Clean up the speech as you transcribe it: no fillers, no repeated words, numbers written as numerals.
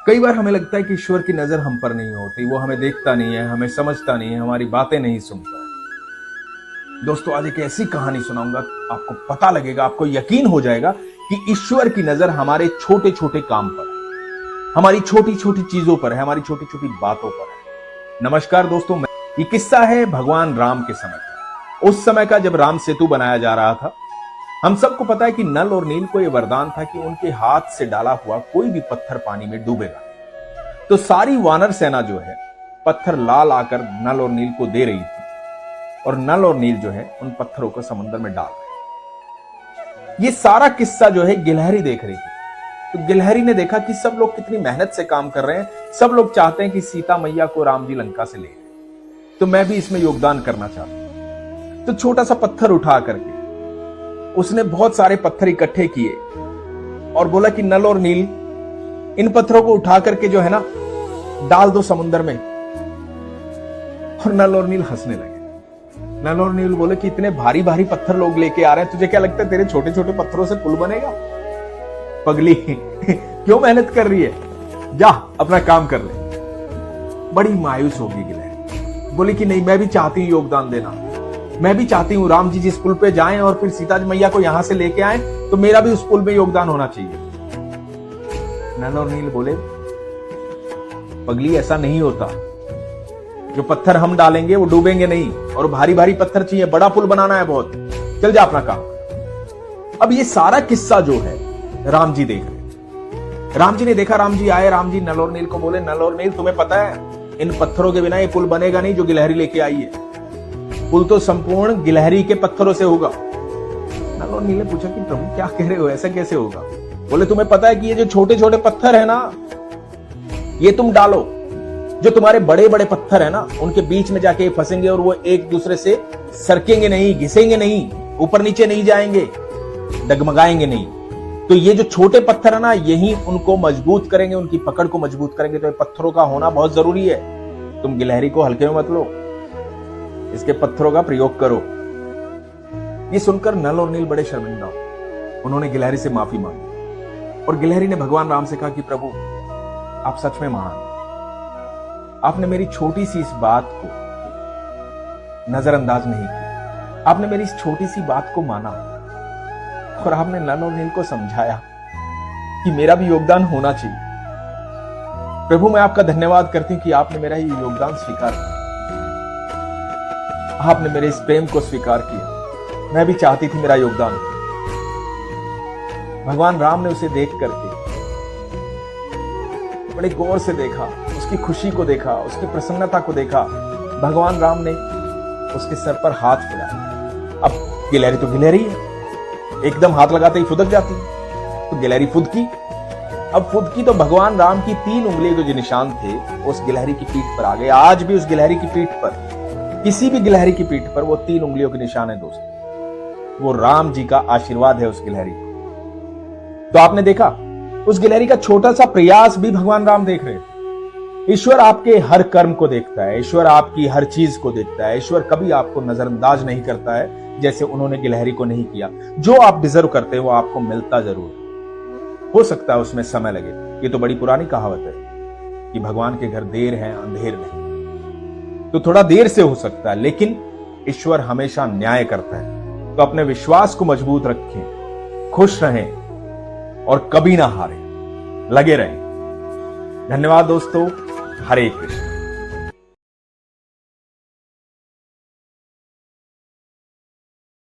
कई बार हमें लगता है कि ईश्वर की नजर हम पर नहीं होती, वो हमें देखता नहीं है, हमें समझता नहीं है, हमारी बातें नहीं सुनता है। दोस्तों, आज एक ऐसी कहानी सुनाऊंगा, आपको पता लगेगा, आपको यकीन हो जाएगा कि ईश्वर की नजर हमारे छोटे छोटे काम पर है, हमारी छोटी छोटी चीजों पर है, हमारी छोटी छोटी बातों पर है। नमस्कार दोस्तों, ये किस्सा है भगवान राम के समय का, उस समय का जब राम सेतु बनाया जा रहा था। हम सबको पता है कि नल और नील को यह वरदान था कि उनके हाथ से डाला हुआ कोई भी पत्थर पानी में डूबेगा। तो सारी वानर सेना जो है पत्थर लाल आकर नल और नील को दे रही थी, और नल और नील जो है उन पत्थरों को समुद्र में डाल रहे। ये सारा किस्सा जो है गिलहरी देख रही थी। तो गिलहरी ने देखा कि सब लोग कितनी मेहनत से काम कर रहे हैं, सब लोग चाहते हैं कि सीता मैया को राम जी लंका से ले आए, तो मैं भी इसमें योगदान करना चाहता हूं। तो छोटा सा पत्थर उठा करके उसने बहुत सारे पत्थर इकट्ठे किए और बोला कि नल और नील, इन पत्थरों को उठा करके जो है ना डाल दो समुद्र में। और नल और नील हंसने लगे। नल और नील बोले कि इतने भारी भारी पत्थर लोग लेके आ रहे हैं, तुझे क्या लगता है तेरे छोटे छोटे पत्थरों से पुल बनेगा? पगली क्यों मेहनत कर रही है, जा अपना काम कर ले। बड़ी मायूस होगी गिलहरी, बोली कि नहीं, मैं भी चाहती हूं योगदान देना, मैं भी चाहती हूं राम जी जिस पुल पे जाएं और फिर सीता जी मैया को यहां से लेके आए, तो मेरा भी उस पुल में योगदान होना चाहिए। नल और नील बोले, पगली ऐसा नहीं होता, जो पत्थर हम डालेंगे वो डूबेंगे नहीं, और भारी भारी पत्थर चाहिए, बड़ा पुल बनाना है बहुत, चल जा अपना काम। अब ये सारा किस्सा जो है राम जी देख रहे। राम जी ने देखा, राम जी आए, राम जी नल और नील को बोले, नल और नील, तुम्हें पता है इन पत्थरों के बिना ये पुल बनेगा नहीं जो गिलहरी लेके आई है, पुल तो संपूर्ण गिलहरी के पत्थरों से होगा। नल और नील ने पूछा कि प्रभु क्या कह रहे हो, ऐसा कैसे होगा? बोले, तुम्हें पता है कि ये जो छोटे छोटे पत्थर है ना, ये तुम डालो, जो तुम्हारे बड़े बड़े पत्थर है ना उनके बीच में जाके फंसेंगे और वो एक दूसरे से सरकेंगे नहीं, घिसेंगे नहीं, ऊपर नीचे नहीं जाएंगे, डगमगाएंगे नहीं। तो ये जो छोटे पत्थर है ना, यही उनको मजबूत करेंगे, उनकी पकड़ को मजबूत करेंगे। तो पत्थरों का होना बहुत जरूरी है, तुम गिलहरी को हल्के में मत लो, इसके पत्थरों का प्रयोग करो। ये सुनकर नल और नील बड़े शर्मिंदा हो, उन्होंने गिलहरी से माफी मांगी, और गिलहरी ने भगवान राम से कहा कि प्रभु आप सच में महान, आपने मेरी छोटी सी इस बात को नजरअंदाज नहीं की, आपने मेरी इस छोटी सी बात को माना, और आपने नल और नील को समझाया कि मेरा भी योगदान होना चाहिए। प्रभु मैं आपका धन्यवाद करती हूं कि आपने मेरा ये योगदान स्वीकार किया, आपने मेरे इस प्रेम को स्वीकार किया, मैं भी चाहती थी मेरा योगदान। भगवान राम ने उसे देख करके बड़े गौर से देखा, उसकी खुशी को देखा, उसकी प्रसन्नता को देखा। भगवान राम ने उसके सर पर हाथ फिराया। अब गिलहरी तो गिलहरी है, एकदम हाथ लगाते ही फुदक जाती है, तो गिलहरी फुदकी। अब फुदकी तो भगवान राम की 3 उंगलियों के जो निशान थे उस गिलहरी की पीठ पर आ गए। आज भी उस गिलहरी की पीठ पर, किसी भी गिलहरी की पीठ पर वो 3 उंगलियों के निशान है दोस्तों, वो राम जी का आशीर्वाद है उस गिलहरी को। तो आपने देखा, उस गिलहरी का छोटा सा प्रयास भी भगवान राम देख रहे थे। ईश्वर आपके हर कर्म को देखता है, ईश्वर आपकी हर चीज को देखता है। ईश्वर कभी आपको नजरअंदाज नहीं करता है, जैसे उन्होंने गिलहरी को नहीं किया। जो आप डिजर्व करते हैं वो आपको मिलता जरूर, हो सकता है उसमें समय लगे। ये तो बड़ी पुरानी कहावत है कि भगवान के घर देर है अंधेर नहीं, तो थोड़ा देर से हो सकता है, लेकिन ईश्वर हमेशा न्याय करता है। तो अपने विश्वास को मजबूत रखें, खुश रहें और कभी ना हारें, लगे रहें। धन्यवाद दोस्तों, हरे कृष्ण।